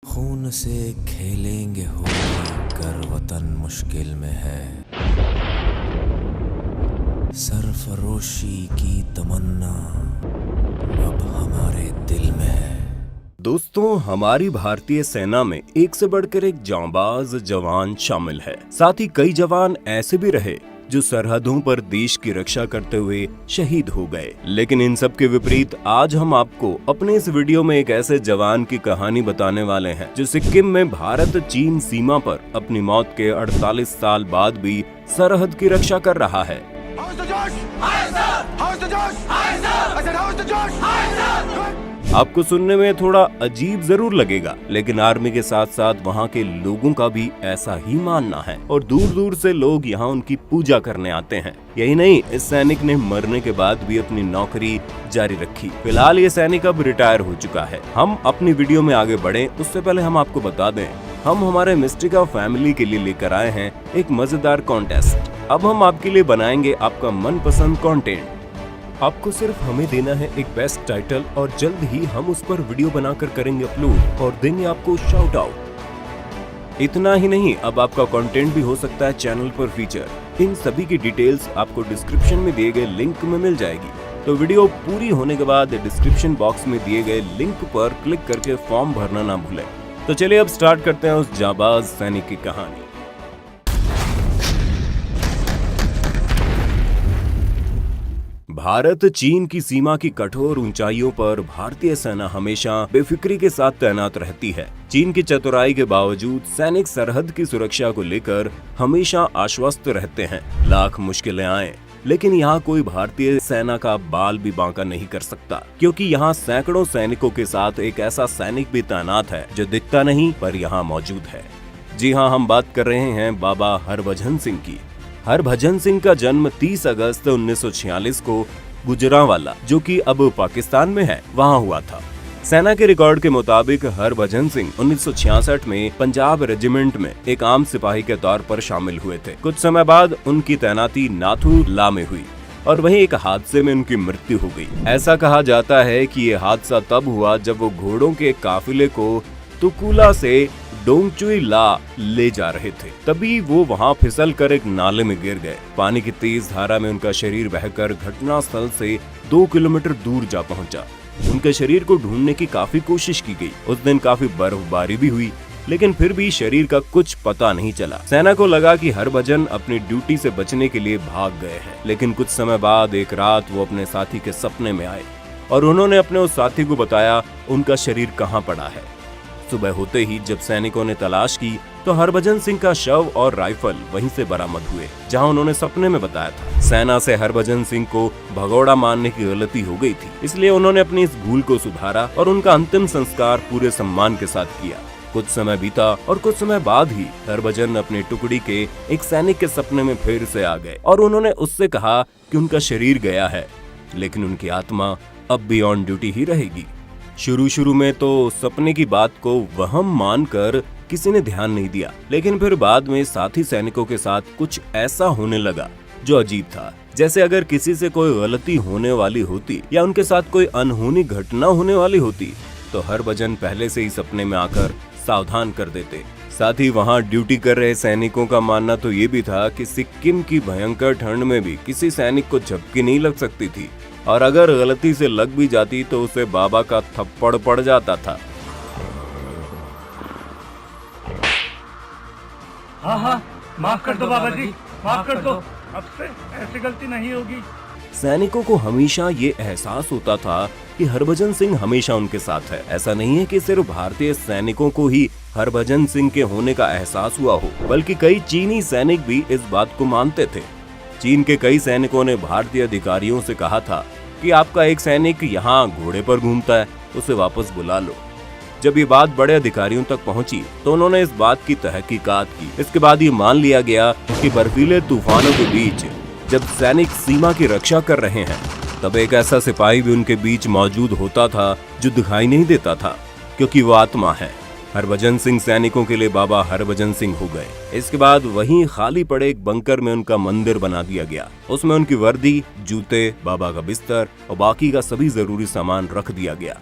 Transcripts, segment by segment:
खून से खेलेंगे होली कर वतन मुश्किल में है। सरफरोशी की तमन्ना अब हमारे दिल में है। दोस्तों, हमारी भारतीय सेना में एक से बढ़कर एक जांबाज जवान शामिल है। साथ ही कई जवान ऐसे भी रहे जो सरहदों पर देश की रक्षा करते हुए शहीद हो गए। लेकिन इन सब के विपरीत आज हम आपको अपने इस वीडियो में एक ऐसे जवान की कहानी बताने वाले हैं जो सिक्किम में भारत चीन सीमा पर अपनी मौत के 48 साल बाद भी सरहद की रक्षा कर रहा है। आपको सुनने में थोड़ा अजीब जरूर लगेगा, लेकिन आर्मी के साथ साथ वहाँ के लोगों का भी ऐसा ही मानना है और दूर दूर से लोग यहाँ उनकी पूजा करने आते हैं। यही नहीं, इस सैनिक ने मरने के बाद भी अपनी नौकरी जारी रखी। फिलहाल ये सैनिक अब रिटायर हो चुका है। हम अपनी वीडियो में आगे बढ़े उससे पहले हम आपको बता दें, हम हमारे मिस्टिका फैमिली के लिए लेकर आए हैं एक मजेदार कॉन्टेस्ट। अब हम आपके लिए बनाएंगे आपका मनपसंद कंटेंट। आपको सिर्फ हमें देना है एक बेस्ट टाइटल और जल्द ही हम उस पर वीडियो बनाकर करेंगे अपलोड और देंगे आपको शाउट आउट। इतना ही नहीं, अब आपका कंटेंट भी हो सकता है चैनल पर फीचर। इन सभी की डिटेल्स आपको डिस्क्रिप्शन में दिए गए लिंक में मिल जाएगी। तो वीडियो पूरी होने के बाद डिस्क्रिप्शन बॉक्स में दिए गए लिंक पर क्लिक करके फॉर्म भरना ना भूलें। तो चलिए अब स्टार्ट करते हैं उस जांबाज सैनिक की कहानी। भारत चीन की सीमा की कठोर ऊंचाइयों पर भारतीय सेना हमेशा बेफिक्री के साथ तैनात रहती है। चीन की चतुराई के बावजूद सैनिक सरहद की सुरक्षा को लेकर हमेशा आश्वस्त रहते हैं। लाख मुश्किलें आए, लेकिन यहाँ कोई भारतीय सेना का बाल भी बांका नहीं कर सकता, क्योंकि यहाँ सैकड़ों सैनिकों के साथ एक ऐसा सैनिक भी तैनात है जो दिखता नहीं पर यहाँ मौजूद है। जी हाँ, हम बात कर रहे हैं बाबा हरभजन सिंह की। हरभजन सिंह का जन्म 30 अगस्त 1946 को गुजरांवाला, जो कि अब पाकिस्तान में है, वहां हुआ था। सेना के रिकॉर्ड के मुताबिक हरभजन सिंह 1966 में पंजाब रेजिमेंट में एक आम सिपाही के तौर पर शामिल हुए थे। कुछ समय बाद उनकी तैनाती नाथू ला में हुई और वहीं एक हादसे में उनकी मृत्यु हो गई। ऐसा कहा जाता है कि ये हादसा तब हुआ जब वो घोड़ों के काफिले को तुकुला से डोंगचुई ला ले जा रहे थे। तभी वो वहां फिसल कर एक नाले में गिर गए। पानी की तेज धारा में उनका शरीर बहकर घटना स्थल से 2 किलोमीटर दूर जा पहुंचा। उनके शरीर को ढूंढने की काफी कोशिश की गई। उस दिन काफी बर्फबारी भी हुई, लेकिन फिर भी शरीर का कुछ पता नहीं चला। सेना को लगा कि हरभजन अपनी ड्यूटी से बचने के लिए भाग गए हैं, लेकिन कुछ समय बाद एक रात वो अपने साथी के सपने में आए और उन्होंने अपने उस साथी को बताया उनका शरीर कहाँ पड़ा है। सुबह होते ही जब सैनिकों ने तलाश की तो हरभजन सिंह का शव और राइफल वहीं से बरामद हुए जहां उन्होंने सपने में बताया था। सेना से हरभजन सिंह को भगोड़ा मारने की गलती हो गई थी, इसलिए उन्होंने अपनी इस भूल को सुधारा और उनका अंतिम संस्कार पूरे सम्मान के साथ किया। कुछ समय बीता और कुछ समय बाद ही हरभजन अपनी टुकड़ी के एक सैनिक के सपने में फिर से आ गए और उन्होंने उससे कहा कि उनका शरीर गया है, लेकिन उनकी आत्मा अब भी ऑन ड्यूटी ही रहेगी। शुरू में तो सपने की बात को वहम मानकर किसी ने ध्यान नहीं दिया, लेकिन फिर बाद में साथी सैनिकों के साथ कुछ ऐसा होने लगा जो अजीब था। जैसे अगर किसी से कोई गलती होने वाली होती या उनके साथ कोई अनहोनी घटना होने वाली होती तो हरभजन पहले से ही सपने में आकर सावधान कर देते। साथ ही वहाँ ड्यूटी कर रहे सैनिकों का मानना तो ये भी था कि सिक्किम की भयंकर ठंड में भी किसी सैनिक को झपकी नहीं लग सकती थी और अगर गलती से लग भी जाती तो उसे बाबा का थप्पड़ पड़ जाता था। हाँ, माफ कर दो बाबा जी, माफ कर दो, अब से ऐसी गलती नहीं होगी। सैनिकों को हमेशा ये एहसास होता था कि हरभजन सिंह हमेशा उनके साथ है। ऐसा नहीं है कि सिर्फ भारतीय सैनिकों को ही हरभजन सिंह के होने का एहसास हुआ हो, बल्कि कई चीनी सैनिक भी इस बात को मानते थे। चीन के कई सैनिकों ने भारतीय अधिकारियों से कहा था कि आपका एक सैनिक यहाँ घोड़े पर घूमता है, उसे वापस बुला लो। जब ये बात बड़े अधिकारियों तक पहुंची तो उन्होंने इस बात की तहकीकात की। इसके बाद ये मान लिया गया कि बर्फीले तूफानों के बीच जब सैनिक सीमा की रक्षा कर रहे हैं तब एक ऐसा सिपाही भी उनके बीच मौजूद होता था जो दिखाई नहीं देता था, क्योंकि वो आत्मा है। हरभजन सिंह सैनिकों के लिए बाबा हरभजन सिंह हो गए। इसके बाद वहीं खाली पड़े एक बंकर में उनका मंदिर बना दिया गया। उसमें उनकी वर्दी, जूते, बाबा का बिस्तर और बाकी का सभी जरूरी सामान रख दिया गया।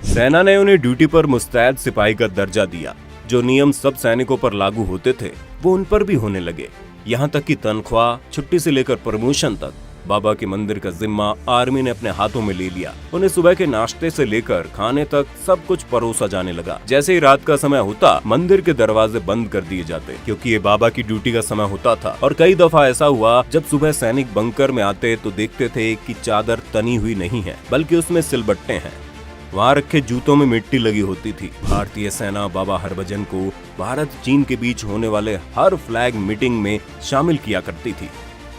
सेना ने उन्हें ड्यूटी पर मुस्तैद सिपाही का दर्जा दिया। जो नियम सब सैनिकों पर लागू होते थे वो उन पर भी होने लगे। यहाँ तक कि तनख्वाह, छुट्टी से लेकर प्रमोशन तक बाबा के मंदिर का जिम्मा आर्मी ने अपने हाथों में ले लिया। उन्हें सुबह के नाश्ते से लेकर खाने तक सब कुछ परोसा जाने लगा। जैसे ही रात का समय होता मंदिर के दरवाजे बंद कर दिए जाते, क्योंकि ये बाबा की ड्यूटी का समय होता था। और कई दफा ऐसा हुआ जब सुबह सैनिक बंकर में आते तो देखते थे कि चादर तनी हुई नहीं है बल्कि उसमें सिलबट्टे हैं। वहाँ रखे जूतों में मिट्टी लगी होती थी। भारतीय सेना बाबा हरभजन को भारत चीन के बीच होने वाले हर फ्लैग मीटिंग में शामिल किया करती थी।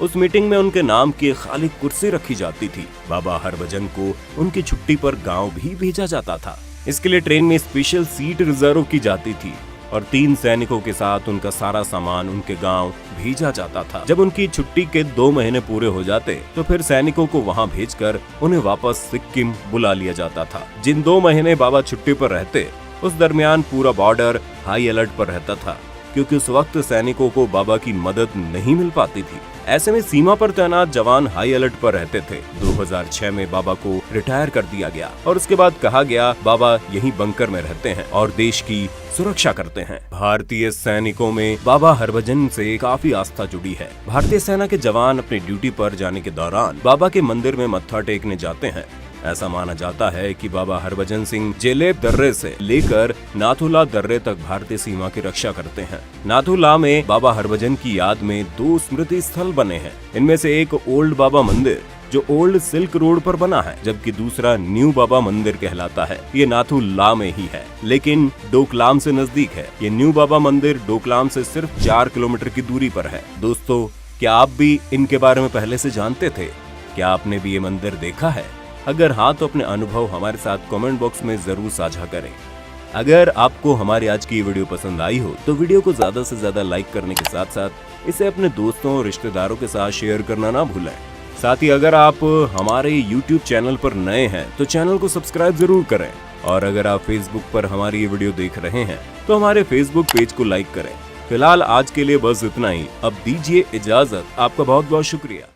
उस मीटिंग में उनके नाम की खाली कुर्सी रखी जाती थी। बाबा हरभजन को उनकी छुट्टी पर गांव भी भेजा जाता था। इसके लिए ट्रेन में स्पेशल सीट रिजर्व की जाती थी और 3 सैनिकों के साथ उनका सारा सामान उनके गांव भेजा जाता था। जब उनकी छुट्टी के 2 महीने पूरे हो जाते तो फिर सैनिकों को वहां भेजकर उन्हें वापस सिक्किम बुला लिया जाता था। जिन 2 महीने बाबा छुट्टी पर रहते उस दरमियान पूरा बॉर्डर हाई अलर्ट पर रहता था, क्योंकि उस वक्त सैनिकों को बाबा की मदद नहीं मिल पाती थी। ऐसे में सीमा पर तैनात जवान हाई अलर्ट पर रहते थे। 2006 में बाबा को रिटायर कर दिया गया और उसके बाद कहा गया बाबा यहीं बंकर में रहते हैं और देश की सुरक्षा करते हैं। भारतीय सैनिकों में बाबा हरभजन से काफी आस्था जुड़ी है। भारतीय सेना के जवान अपनी ड्यूटी पर जाने के दौरान बाबा के मंदिर में मत्था टेकने जाते हैं। ऐसा माना जाता है कि बाबा हरभजन सिंह जेलेब दर्रे से लेकर नाथुला दर्रे तक भारतीय सीमा की रक्षा करते हैं। नाथुला में बाबा हरभजन की याद में 2 स्मृति स्थल बने हैं। इनमें से एक ओल्ड बाबा मंदिर जो ओल्ड सिल्क रोड पर बना है, जबकि दूसरा न्यू बाबा मंदिर कहलाता है। ये नाथुला में ही है लेकिन डोकलाम से नजदीक है। ये न्यू बाबा मंदिर डोकलाम से सिर्फ 4 किलोमीटर की दूरी पर है। दोस्तों, क्या आप भी इनके बारे में पहले से जानते थे? क्या आपने भी ये मंदिर देखा है? अगर हाँ तो अपने अनुभव हमारे साथ कमेंट बॉक्स में जरूर साझा करें। अगर आपको हमारी आज की वीडियो पसंद आई हो तो वीडियो को ज्यादा से ज्यादा लाइक करने के साथ साथ इसे अपने दोस्तों और रिश्तेदारों के साथ शेयर करना ना भूलें। साथ ही अगर आप हमारे YouTube चैनल पर नए हैं तो चैनल को सब्सक्राइब जरूर करें। और अगर आप Facebook पर हमारी ये वीडियो देख रहे हैं तो हमारे Facebook पेज को लाइक करें। फिलहाल आज के लिए बस इतना ही। अब दीजिए इजाजत। आपका बहुत बहुत शुक्रिया।